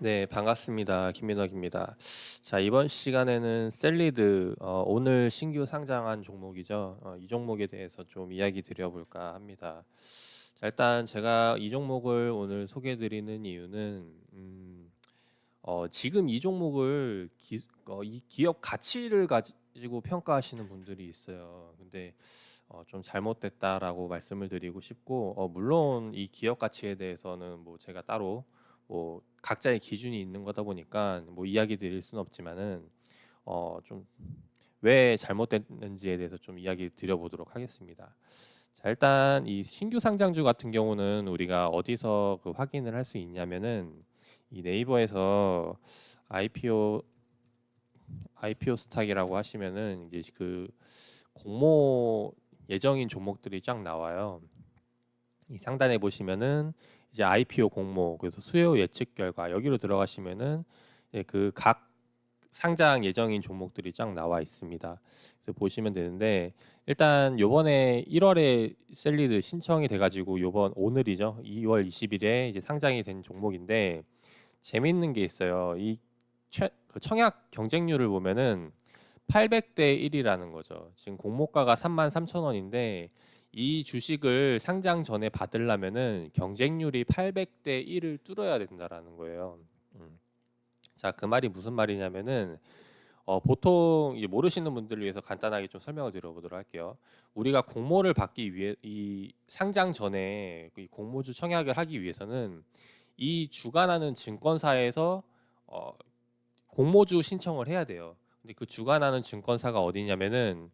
네, 반갑습니다. 김민혁입니다. 자, 이번 시간에는 셀리드, 오늘 신규 상장한 종목이죠. 이 종목에 대해서 좀 이야기 드려볼까 합니다. 자, 일단 제가 이 종목을 오늘 소개해 드리는 이유는, 지금 이 종목을 이 기업 가치를 가지고 평가하시는 분들이 있어요. 근데 좀 잘못됐다라고 말씀을 드리고 싶고, 물론 이 기업 가치에 대해서는 뭐 제가 따로 뭐 각자의 기준이 있는 거다 보니까 뭐 이야기 드릴 수는 없지만은 좀 왜 잘못됐는지에 대해서 좀 이야기 드려보도록 하겠습니다. 자, 일단 이 신규 상장주 같은 경우는 우리가 어디서 그 확인을 할 수 있냐면은 이 네이버에서 IPO 스탁이라고 하시면은 이제 그 공모 예정인 종목들이 쫙 나와요. 이 상단에 보시면은 이제 IPO 공모, 그래서 수요 예측 결과 여기로 들어가시면은 그 각 상장 예정인 종목들이 쫙 나와 있습니다. 그래서 보시면 되는데 일단 요번에 1월에 셀리드 신청이 돼가지고 요번 오늘이죠. 2월 20일에 이제 상장이 된 종목인데 재밌는 게 있어요. 그 청약 경쟁률을 보면은 800대 1이라는 거죠. 지금 공모가가 33,000원인데 이 주식을 상장 전에 받으려면은 경쟁률이 800대 1을 뚫어야 된다라는 거예요. 자, 그 말이 무슨 말이냐면은 보통 이제 모르시는 분들을 위해서 간단하게 좀 설명을 드려보도록 할게요. 우리가 공모를 받기 위해 이 상장 전에 이 공모주 청약을 하기 위해서는 이 주관하는 증권사에서 어, 공모주 신청을 해야 돼요. 근데 그 주관하는 증권사가 어디냐면은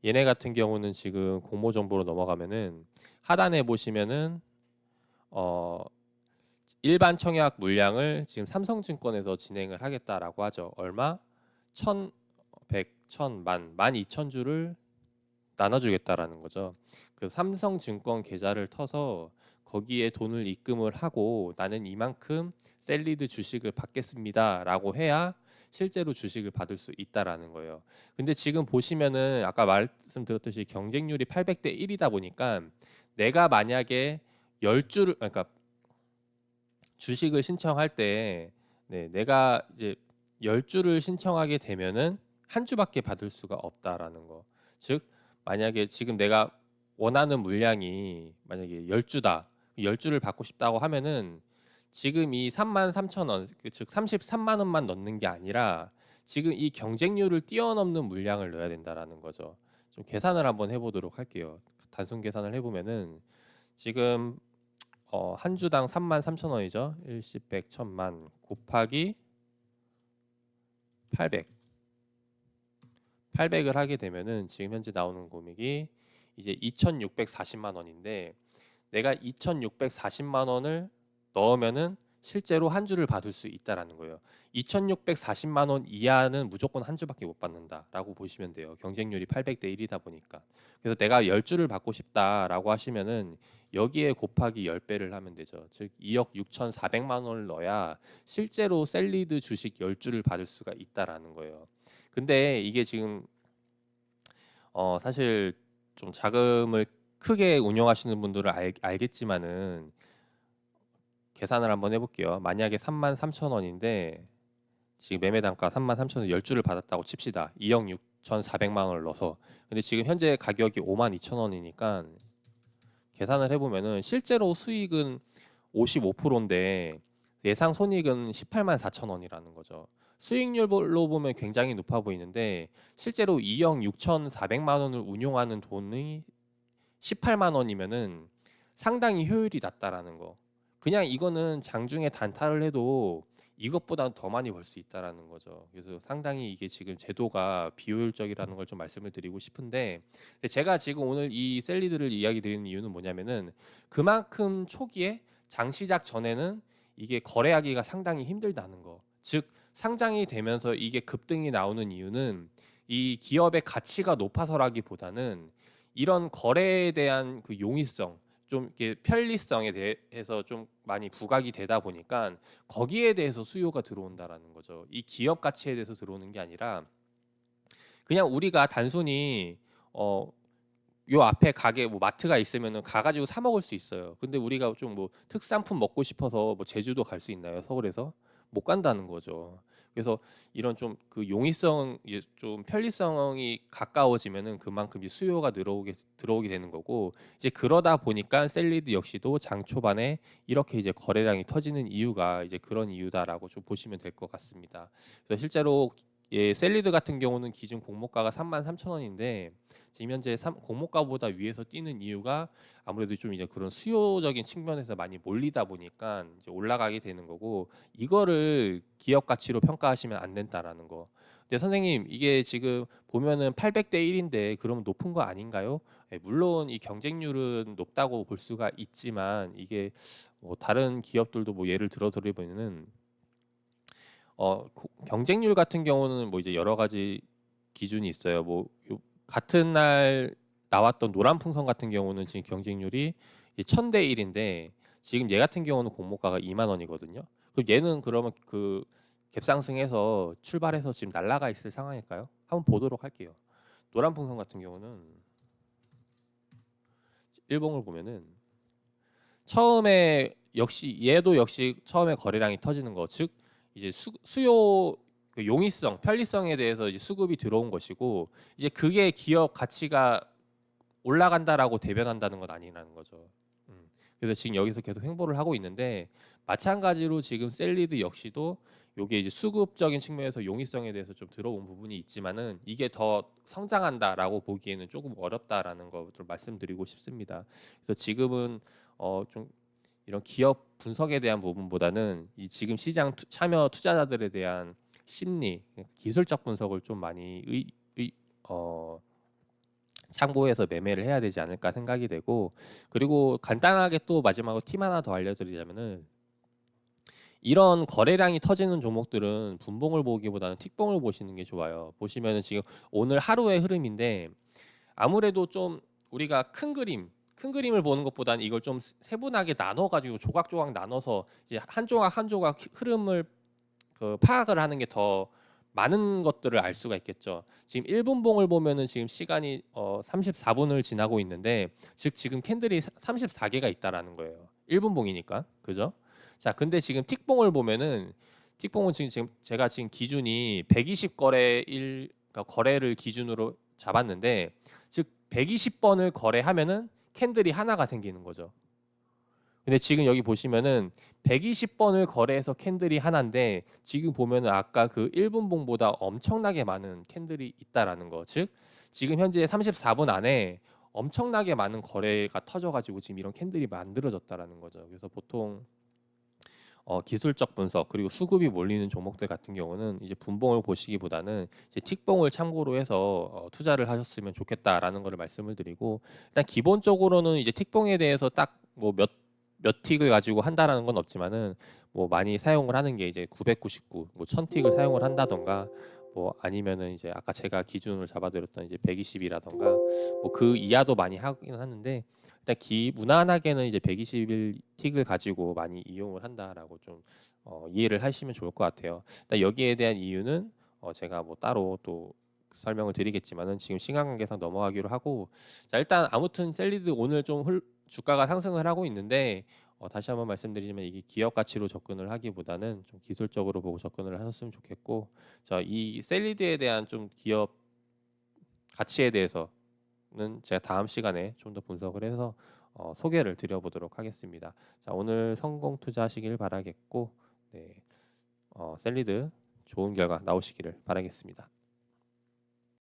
얘네 같은 경우는 지금 공모 정보로 넘어가면은 하단에 보시면은 어 일반 청약 물량을 지금 삼성증권에서 진행을 하겠다라고 하죠. 얼마? 1,100, 1,000, 12,000주를 나눠주겠다라는 거죠. 그 삼성증권 계좌를 터서 거기에 돈을 입금을 하고 나는 이만큼 셀리드 주식을 받겠습니다라고 해야 실제로 주식을 받을 수 있다라는 거예요. 근데 지금 보시면은 아까 말씀드렸듯이 경쟁률이 800대 1이다 보니까 내가 만약에 10주를 그러니까 주식을 신청할 때 내가 이제 10주를 신청하게 되면은 한 주밖에 받을 수가 없다라는 거. 즉 만약에 지금 내가 원하는 물량이 만약에 10주다. 10주를 받고 싶다고 하면은 지금 이 33,000원, 즉 33만 원만 넣는 게 아니라 지금 이 경쟁률을 뛰어넘는 물량을 넣어야 된다라는 거죠. 좀 계산을 한번 해보도록 할게요. 단순 계산을 해보면은 지금 한 주당 33,000원이죠. 일십, 백, 천만 곱하기 800. 800을 하게 되면은 지금 현재 나오는 금액이 이제 2,640만 원인데 내가 2,640만 원을 넣으면은 실제로 한 주를 받을 수 있다라는 거예요. 2,640만 원 이하는 무조건 한 주밖에 못 받는다라고 보시면 돼요. 경쟁률이 800대 1이다 보니까. 그래서 내가 10주를 받고 싶다라고 하시면은 여기에 곱하기 10배를 하면 되죠. 즉 2억 6,400만 원을 넣어야 실제로 셀리드 주식 10주를 받을 수가 있다라는 거예요. 근데 이게 지금 사실 좀 자금을 크게 운영하시는 분들은 알겠지만은 계산을 한번 해볼게요. 만약에 33,000원인데 지금 매매 단가 33,000원 10주를 받았다고 칩시다. 2억 6,400만 원을 넣어서. 근데 지금 현재 가격이 52,000원이니까 계산을 해보면은 실제로 수익은 55%인데 예상 손익은 18만 4천 원이라는 거죠. 수익률로 보면 굉장히 높아 보이는데 실제로 2억 6,400만 원을 운용하는 돈이 18만 원이면은 상당히 효율이 낮다라는 거. 그냥 이거는 장중에 단타를 해도 이것보다 더 많이 벌 수 있다라는 거죠. 그래서 상당히 이게 지금 제도가 비효율적이라는 걸 좀 말씀을 드리고 싶은데 근데 제가 지금 오늘 이 셀리드를 이야기 드리는 이유는 뭐냐면은 그만큼 초기에 장 시작 전에는 이게 거래하기가 상당히 힘들다는 거. 즉 상장이 되면서 이게 급등이 나오는 이유는 이 기업의 가치가 높아서라기보다는 이런 거래에 대한 그 용이성, 좀 이렇게 편리성에 대해서 좀 많이 부각이 되다 보니까 거기에 대해서 수요가 들어온다라는 거죠. 이 기업 가치에 대해서 들어오는 게 아니라 그냥 우리가 단순히 요 앞에 가게 뭐 마트가 있으면은 가가지고 사 먹을 수 있어요. 근데 우리가 좀 뭐 특산품 먹고 싶어서 뭐 제주도 갈 수 있나요? 서울에서 못 간다는 거죠. 그래서 이런 좀 그 용이성, 좀 편리성이 가까워지면은 그만큼 이제 수요가 들어오게 되는 거고, 이제 그러다 보니까 셀리드 역시도 장 초반에 이렇게 이제 거래량이 터지는 이유가 이제 그런 이유다라고 좀 보시면 될 것 같습니다. 그래서 실제로 셀리드 같은 경우는 기준 공모가가 33,000원인데 지금 현재 공모가보다 위에서 뛰는 이유가 아무래도 좀 이제 그런 수요적인 측면에서 많이 몰리다 보니까 이제 올라가게 되는 거고, 이거를 기업 가치로 평가하시면 안 된다라는 거. 근데 선생님, 이게 지금 보면은 800대 1인데 그럼 높은 거 아닌가요? 물론 이 경쟁률은 높다고 볼 수가 있지만, 이게 뭐 다른 기업들도 뭐 예를 들어 드리면은 경쟁률 같은 경우는 뭐 이제 여러 가지 기준이 있어요. 뭐 같은 날 나왔던 노란풍선 같은 경우는 지금 경쟁률이 1000대 1인데 지금 얘 같은 경우는 공모가가 2만 원이거든요. 그럼 얘는 그러면 그 갭상승해서 출발해서 지금 날아가 있을 상황일까요? 한번 보도록 할게요. 노란풍선 같은 경우는 일봉을 보면은 처음에 얘도 역시 처음에 거래량이 터지는 거, 즉 이제 수요 그 용이성, 편리성에 대해서 이제 수급이 들어온 것이고, 이제 그게 기업 가치가 올라간다라고 대변한다는 건 아니라는 거죠. 그래서 지금 여기서 계속 횡보를 하고 있는데, 마찬가지로 지금 셀리드 역시도 요게 이제 수급적인 측면에서 용이성에 대해서 좀 들어온 부분이 있지만은 이게 더 성장한다라고 보기에는 조금 어렵다라는 거 좀 말씀드리고 싶습니다. 그래서 지금은 좀 이런 기업 분석에 대한 부분보다는 이 지금 시장 참여 투자자들에 대한 심리, 기술적 분석을 좀 많이 참고해서 매매를 해야 되지 않을까 생각이 되고, 그리고 간단하게 또 마지막으로 팁 하나 더 알려드리자면은, 이런 거래량이 터지는 종목들은 분봉을 보기보다는 틱봉을 보시는 게 좋아요. 보시면은 지금 오늘 하루의 흐름인데 아무래도 좀 우리가 큰 그림을 보는 것보다는 이걸 좀 세분하게 나눠가지고 조각조각 나눠서 이제 한 조각 한 조각 흐름을 파악을 하는 게 더 많은 것들을 알 수가 있겠죠. 지금 1분봉을 보면은 지금 시간이 34분을 지나고 있는데, 즉 지금 캔들이 34개가 있다라는 거예요. 1분봉이니까. 그죠? 자, 근데 지금 틱봉을 보면은 틱봉은 지금 제가 지금 기준이 120 거래를 기준으로 잡았는데, 즉 120번을 거래하면은 캔들이 하나가 생기는 거죠. 근데 지금 여기 보시면은 120번을 거래해서 캔들이 하나인데, 지금 보면은 아까 그 1분봉보다 엄청나게 많은 캔들이 있다라는 거. 즉 지금 현재 34분 안에 엄청나게 많은 거래가 터져가지고 지금 이런 캔들이 만들어졌다라는 거죠. 그래서 보통 기술적 분석 그리고 수급이 몰리는 종목들 같은 경우는 이제 분봉을 보시기보다는 이제 틱봉을 참고로 해서 투자를 하셨으면 좋겠다라는 것을 말씀을 드리고, 일단 기본적으로는 이제 틱봉에 대해서 딱 뭐 몇 틱을 가지고 한다라는 건 없지만은 뭐 많이 사용을 하는 게 이제 999, 뭐 1000틱을 사용을 한다던가, 뭐 아니면은 이제 아까 제가 기준을 잡아드렸던 이제 120이라던가 뭐 그 이하도 많이 하긴 하는데, 일단 무난하게는 이제 121틱을 가지고 많이 이용을 한다라고 좀 이해를 하시면 좋을 것 같아요. 일단 여기에 대한 이유는 제가 뭐 따로 또 설명을 드리겠지만은 지금 시간 관계상 넘어가기로 하고, 자 일단 아무튼 셀리드 오늘 좀 주가가 상승을 하고 있는데, 다시 한번 말씀드리자면 이게 기업 가치로 접근을 하기보다는 좀 기술적으로 보고 접근을 하셨으면 좋겠고, 자 이 셀리드에 대한 좀 기업 가치에 대해서는 제가 다음 시간에 좀 더 분석을 해서 소개를 드려보도록 하겠습니다. 자 오늘 성공 투자하시길 바라겠고, 네, 셀리드 좋은 결과 나오시기를 바라겠습니다.